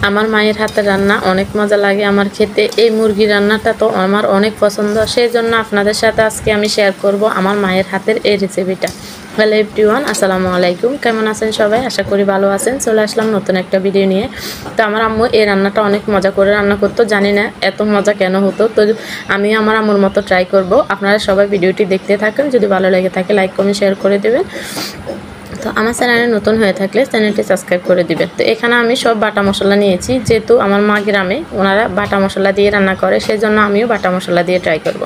আমার মায়ের হাতের রান্না অনেক মজা লাগে আমার খেতে। এই মুরগি রান্নাটা তো আমার অনেক পছন্দ, সেই জন্য আপনাদের সাথে আজকে আমি শেয়ার করব আমার মায়ের হাতের এই রেসিপিটা। হ্যালো এভরিওয়ান, আসসালামু আলাইকুম। কেমন আছেন সবাই? আশা করি ভালো আছেন। চলে আসলাম নতুন একটা ভিডিও নিয়ে। তো আমার আম্মু এই রান্নাটা অনেক মজা করে রান্না করতো, জানি না এত মজা কেন হতো। তো আমি আমার আম্মুর মতো ট্রাই করব। আপনারা সবাই ভিডিওটি দেখতে থাকেন, যদি ভালো লেগে থাকে লাইক কমেন্ট শেয়ার করে দেবেন। তো আমার চ্যানেলে নতুন হয়ে থাকলে চ্যানেলটি সাবস্ক্রাইব করে দিবেন। তো এখানে আমি সব বাটা মশলা নিয়েছি, যেহেতু আমার মা গ্রামে ওনারা বাটা মশলা দিয়ে রান্না করে, সেজন্য আমিও বাটা মশলা দিয়ে ট্রাই করব।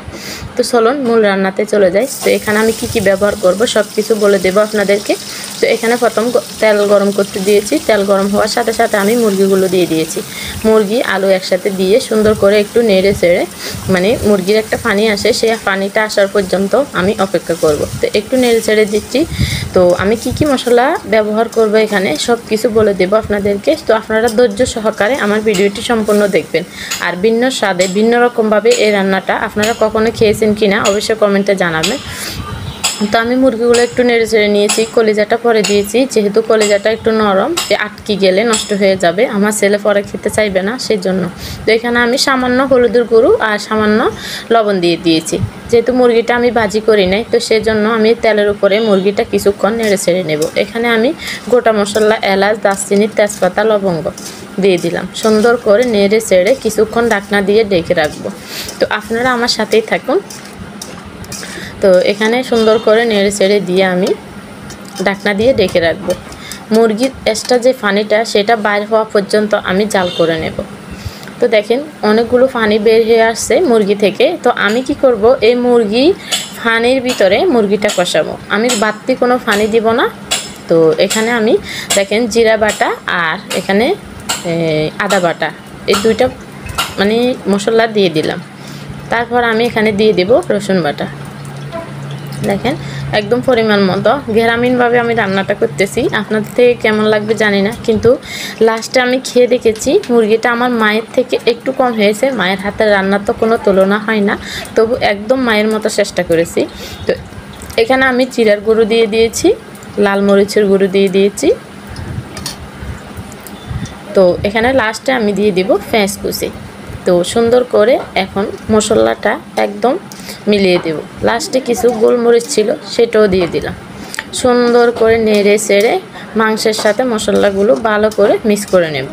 তো চলুন মূল রান্নাতে চলে যাই। তো এখানে আমি কি ব্যবহার করব সব কিছু বলে দেবো আপনাদেরকে। তো এখানে প্রথম তেল গরম করতে দিয়েছি। তেল গরম হওয়ার সাথে সাথে আমি মুরগিগুলো দিয়ে দিয়েছি। মুরগি আলু একসাথে দিয়ে সুন্দর করে একটু নেড়ে চেড়ে, মানে মুরগির একটা পানি আসে, সেই পানিটা আসার পর্যন্ত আমি অপেক্ষা করব। তো একটু নেড়ে চেড়ে দিচ্ছি। তো আমি কি মশলা ব্যবহার করব এখানে সব কিছু বলে দেব আপনাদেরকে। তো আপনারা ধৈর্য সহকারে আমার ভিডিওটি সম্পূর্ণ দেখবেন। আর ভিন্ন স্বাদে ভিন্ন রকমভাবে এই রান্নাটা আপনারা কখনো খেয়েছেন কিনা অবশ্যই কমেন্টে জানাবেন। তো আমি মুরগিগুলো একটু নেড়ে চেড়ে নিয়েছি, কলিজাটা পরে দিয়েছি, যেহেতু কলিজাটা একটু নরম, যে আটকে গেলে নষ্ট হয়ে যাবে, আমার ছেলে পরে খেতে চাইবে না, সেই জন্য। তো এখানে আমি সামান্য হলুদের গুঁড়ো আর সামান্য লবণ দিয়ে দিয়েছি। যেহেতু মুরগিটা আমি ভাজি করি নাই, তো সেজন্য আমি তেলের উপরে মুরগিটা কিছুক্ষণ নেড়ে চেড়ে নেব। এখানে আমি গোটা মশলা, এলাচ, দারচিনি, তেজপাতা, লবঙ্গ দিয়ে দিলাম। সুন্দর করে নেড়ে চেড়ে কিছুক্ষণ ঢাকনা দিয়ে ঢেকে রাখবো। তো আপনারা আমার সাথেই থাকুন। তো এখানে সুন্দর করে নেড়ে চেড়ে দিয়ে আমি ঢাকনা দিয়ে ঢেকে রাখবো। মুরগির এক্সট্রা যে পানিটা সেটা বাইর হওয়া পর্যন্ত আমি জাল করে নেব। তো দেখেন অনেকগুলো পানি বের হয়ে আসছে মুরগি থেকে। তো আমি কি করব, এই মুরগি পানির ভিতরে মুরগিটা কষাবো, আমি বাড়তি কোনো পানি দিব না। তো এখানে আমি দেখেন জিরা বাটা আর এখানে আদা বাটা, এই দুইটা মানে মশলা দিয়ে দিলাম। তারপর আমি এখানে দিয়ে দেব রসুন বাটা। দেখেন একদম পরিমাণ মতো গ্রামীণভাবে আমি রান্নাটা করতেছি। আপনাদের থেকে কেমন লাগবে জানি না, কিন্তু লাস্টে আমি খেয়ে দেখেছি মুরগিটা আমার মায়ের থেকে একটু কম হয়েছে। মায়ের হাতের রান্নার তো কোনো তুলনা হয় না, তবু একদম মায়ের মতো চেষ্টা করেছি। তো এখানে আমি জিরার গুঁড়ো দিয়ে দিয়েছি, লাল মরিচের গুঁড়ো দিয়ে দিয়েছি। তো এখানে লাস্টে আমি দিয়ে দিব পেঁয়াজ কুচি। তো সুন্দর করে এখন মশলাটা একদম মিলিয়ে দেব। লাস্টে কিছু গোলমরিচ ছিল, সেটাও দিয়ে দিলাম। সুন্দর করে নেড়ে চেড়ে মাংসের সাথে মশলাগুলো ভালো করে মিক্স করে নেব।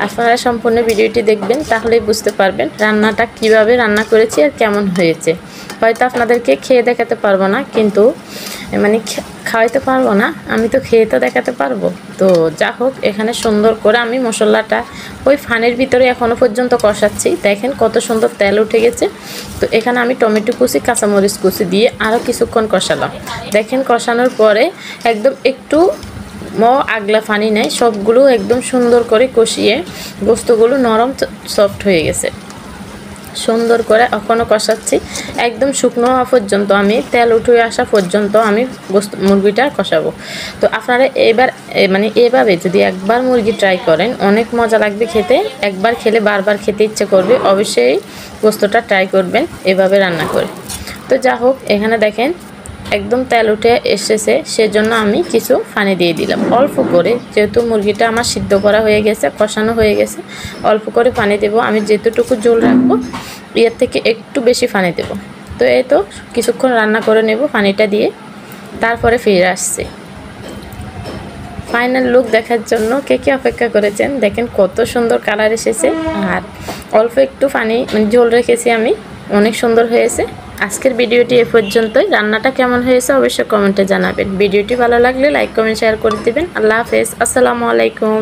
আপনারা সম্পূর্ণ ভিডিওটি দেখবেন, তাহলেই বুঝতে পারবেন রান্নাটা কিভাবে রান্না করেছি আর কেমন হয়েছে। হয়তো আপনাদেরকে খেয়ে দেখাতে পারবো না, কিন্তু মানে খাওয়াইতে পারবো না, আমি তো খেয়ে তো দেখাতে পারবো। তো যা হোক, এখানে সুন্দর করে আমি মশলাটা ওই ফানের ভিতরে এখনও পর্যন্ত কষাচ্ছি। দেখেন কত সুন্দর তেল উঠে গেছে। তো এখানে আমি টমেটো কুচি, কাঁচামরিচ কুচি দিয়ে আরও কিছুক্ষণ কষালাম। দেখেন কষানোর পরে একদম একটু আগলা পানি নেই, সবগুলো একদম সুন্দর করে কষিয়ে গোস্তগুলো নরম সফট হয়ে গেছে। সুন্দর করে এখনও কষাচ্ছি, একদম শুকনো হওয়া পর্যন্ত, আমি তেল উঠে আসা পর্যন্ত আমি মুরগিটা কষাবো। তো আপনারা এভাবে যদি একবার মুরগি ট্রাই করেন অনেক মজা লাগবে খেতে। একবার খেলে বারবার খেতে ইচ্ছে করবে। অবশ্যই গোস্তটা ট্রাই করবেন এভাবে রান্না করে। তো যা হোক, এখানে দেখেন একদম তেল উঠে এসেছে, সেজন্য আমি কিছু পানি দিয়ে দিলাম অল্প করে। যেহেতু মুরগিটা আমার সিদ্ধ করা হয়ে গেছে, কষানো হয়ে গেছে, অল্প করে পানি দেব। আমি যেতটুকু ঝোল রাখবো এর থেকে একটু বেশি পানি দেব। তো এই তো কিছুক্ষণ রান্না করে নেব পানিটা দিয়ে, তারপরে ফিরে আসছে। ফাইনাল লুক দেখার জন্য কে কে অপেক্ষা করেছেন। দেখেন কত সুন্দর কালার এসেছে, আর অল্প একটু পানি ঝোল রেখেছি আমি, অনেক সুন্দর হয়েছে। আজকের ভিডিওটি এ পর্যন্তই। রান্নাটা কেমন হয়েছে অবশ্যই কমেন্টে জানাবেন। ভিডিওটি ভালো লাগলে লাইক কমেন্ট শেয়ার করে দিবেন। আল্লাহ হাফেজ, আসসালামু আলাইকুম।